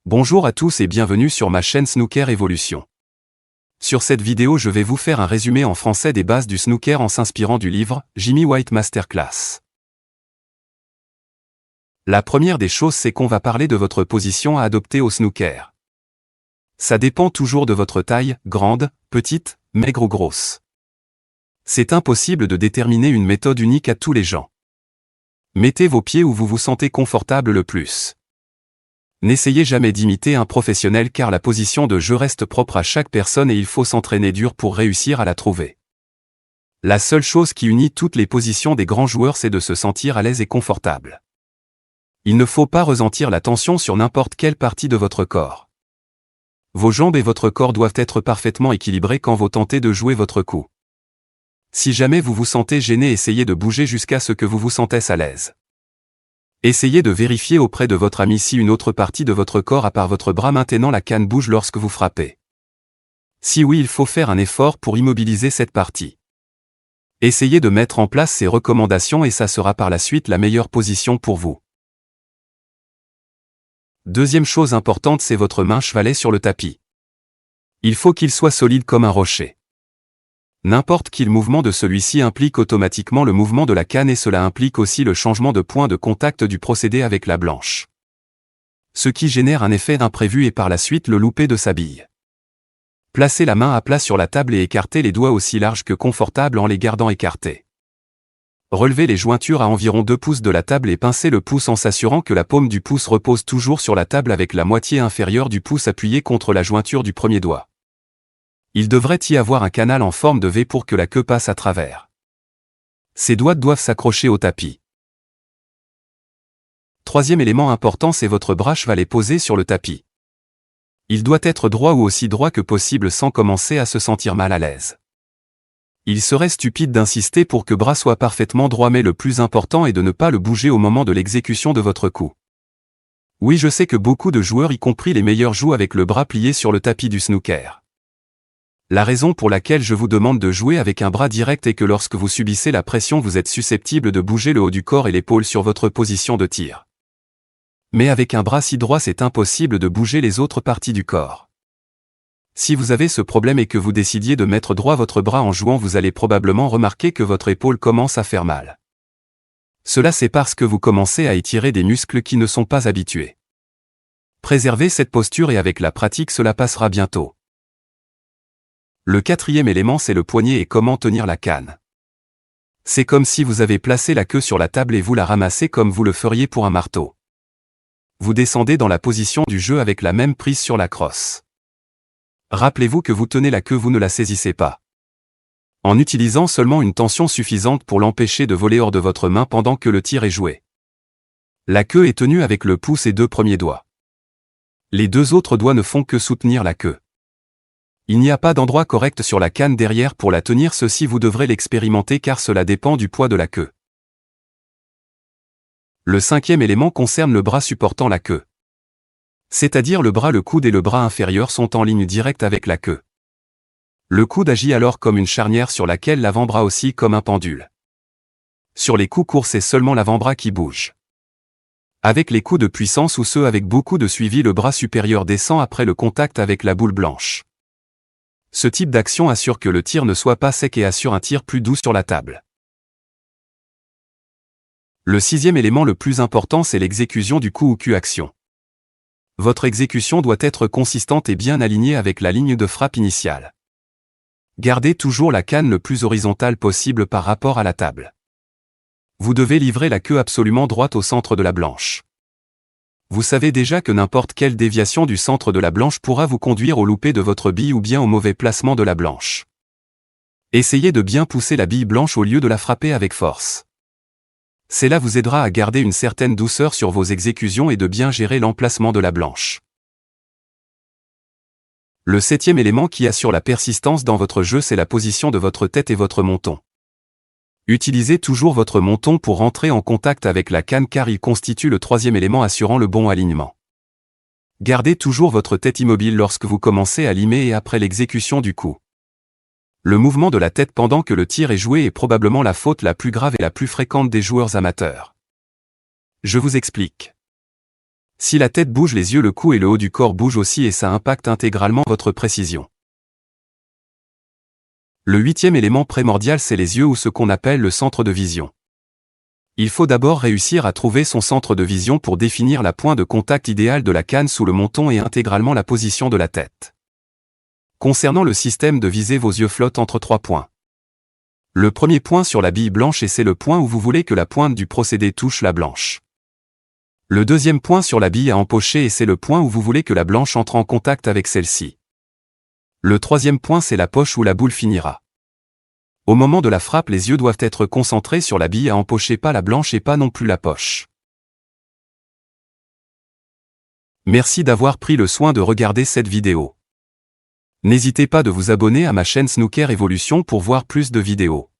Bonjour à tous et bienvenue sur ma chaîne Snooker Evolution. Sur cette vidéo je vais vous faire un résumé en français des bases du snooker en s'inspirant du livre Jimmy White Masterclass. La première des choses c'est qu'on va parler de votre position à adopter au snooker. Ça dépend toujours de votre taille, grande, petite, maigre ou grosse. C'est impossible de déterminer une méthode unique à tous les gens. Mettez vos pieds où vous vous sentez confortable le plus. N'essayez jamais d'imiter un professionnel car la position de jeu reste propre à chaque personne et il faut s'entraîner dur pour réussir à la trouver. La seule chose qui unit toutes les positions des grands joueurs c'est de se sentir à l'aise et confortable. Il ne faut pas ressentir la tension sur n'importe quelle partie de votre corps. Vos jambes et votre corps doivent être parfaitement équilibrés quand vous tentez de jouer votre coup. Si jamais vous vous sentez gêné, essayez de bouger jusqu'à ce que vous vous sentez à l'aise. Essayez de vérifier auprès de votre ami si une autre partie de votre corps à part votre bras maintenant la canne bouge lorsque vous frappez. Si oui, il faut faire un effort pour immobiliser cette partie. Essayez de mettre en place ces recommandations et ça sera par la suite la meilleure position pour vous. Deuxième chose importante, c'est votre main chevalet sur le tapis. Il faut qu'il soit solide comme un rocher. N'importe quel mouvement de celui-ci implique automatiquement le mouvement de la canne et cela implique aussi le changement de point de contact du procédé avec la blanche. Ce qui génère un effet imprévu et par la suite le loupé de sa bille. Placez la main à plat sur la table et écartez les doigts aussi larges que confortables en les gardant écartés. Relevez les jointures à environ 2 pouces de la table et pincez le pouce en s'assurant que la paume du pouce repose toujours sur la table avec la moitié inférieure du pouce appuyée contre la jointure du premier doigt. Il devrait y avoir un canal en forme de V pour que la queue passe à travers. Ces doigts doivent s'accrocher au tapis. Troisième élément important, c'est votre bras chevalet posé sur le tapis. Il doit être droit ou aussi droit que possible sans commencer à se sentir mal à l'aise. Il serait stupide d'insister pour que bras soit parfaitement droit, mais le plus important est de ne pas le bouger au moment de l'exécution de votre coup. Oui, je sais que beaucoup de joueurs, y compris les meilleurs, jouent avec le bras plié sur le tapis du snooker. La raison pour laquelle je vous demande de jouer avec un bras direct est que lorsque vous subissez la pression, vous êtes susceptible de bouger le haut du corps et l'épaule sur votre position de tir. Mais avec un bras si droit, c'est impossible de bouger les autres parties du corps. Si vous avez ce problème et que vous décidiez de mettre droit votre bras en jouant, vous allez probablement remarquer que votre épaule commence à faire mal. Cela c'est parce que vous commencez à étirer des muscles qui ne sont pas habitués. Préservez cette posture et avec la pratique cela passera bientôt. Le quatrième élément c'est le poignet et comment tenir la canne. C'est comme si vous avez placé la queue sur la table et vous la ramassez comme vous le feriez pour un marteau. Vous descendez dans la position du jeu avec la même prise sur la crosse. Rappelez-vous que vous tenez la queue, vous ne la saisissez pas. En utilisant seulement une tension suffisante pour l'empêcher de voler hors de votre main pendant que le tir est joué. La queue est tenue avec le pouce et 2 premiers doigts. Les 2 autres doigts ne font que soutenir la queue. Il n'y a pas d'endroit correct sur la canne derrière pour la tenir, ceci vous devrez l'expérimenter car cela dépend du poids de la queue. Le cinquième élément concerne le bras supportant la queue. C'est-à-dire le bras, le coude et le bras inférieur sont en ligne directe avec la queue. Le coude agit alors comme une charnière sur laquelle l'avant-bras oscille comme un pendule. Sur les coups courts, c'est seulement l'avant-bras qui bouge. Avec les coups de puissance ou ceux avec beaucoup de suivi, le bras supérieur descend après le contact avec la boule blanche. Ce type d'action assure que le tir ne soit pas sec et assure un tir plus doux sur la table. Le sixième élément le plus important, c'est l'exécution du coup ou Q-action. Votre exécution doit être consistante et bien alignée avec la ligne de frappe initiale. Gardez toujours la canne le plus horizontale possible par rapport à la table. Vous devez livrer la queue absolument droite au centre de la blanche. Vous savez déjà que n'importe quelle déviation du centre de la blanche pourra vous conduire au loupé de votre bille ou bien au mauvais placement de la blanche. Essayez de bien pousser la bille blanche au lieu de la frapper avec force. Cela vous aidera à garder une certaine douceur sur vos exécutions et de bien gérer l'emplacement de la blanche. Le septième élément qui assure la persistance dans votre jeu, c'est la position de votre tête et votre menton. Utilisez toujours votre menton pour rentrer en contact avec la canne car il constitue le troisième élément assurant le bon alignement. Gardez toujours votre tête immobile lorsque vous commencez à limer et après l'exécution du coup. Le mouvement de la tête pendant que le tir est joué est probablement la faute la plus grave et la plus fréquente des joueurs amateurs. Je vous explique. Si la tête bouge, les yeux, le cou et le haut du corps bougent aussi et ça impacte intégralement votre précision. Le 8e élément primordial, c'est les yeux ou ce qu'on appelle le centre de vision. Il faut d'abord réussir à trouver son centre de vision pour définir la point de contact idéal de la canne sous le menton et intégralement la position de la tête. Concernant le système de visée, vos yeux flottent entre 3 points. Le premier point sur la bille blanche et c'est le point où vous voulez que la pointe du procédé touche la blanche. Le deuxième point sur la bille à empocher et c'est le point où vous voulez que la blanche entre en contact avec celle-ci. Le troisième point, c'est la poche où la boule finira. Au moment de la frappe, les yeux doivent être concentrés sur la bille à empocher, pas la blanche et pas non plus la poche. Merci d'avoir pris le soin de regarder cette vidéo. N'hésitez pas de vous abonner à ma chaîne Snooker Evolution pour voir plus de vidéos.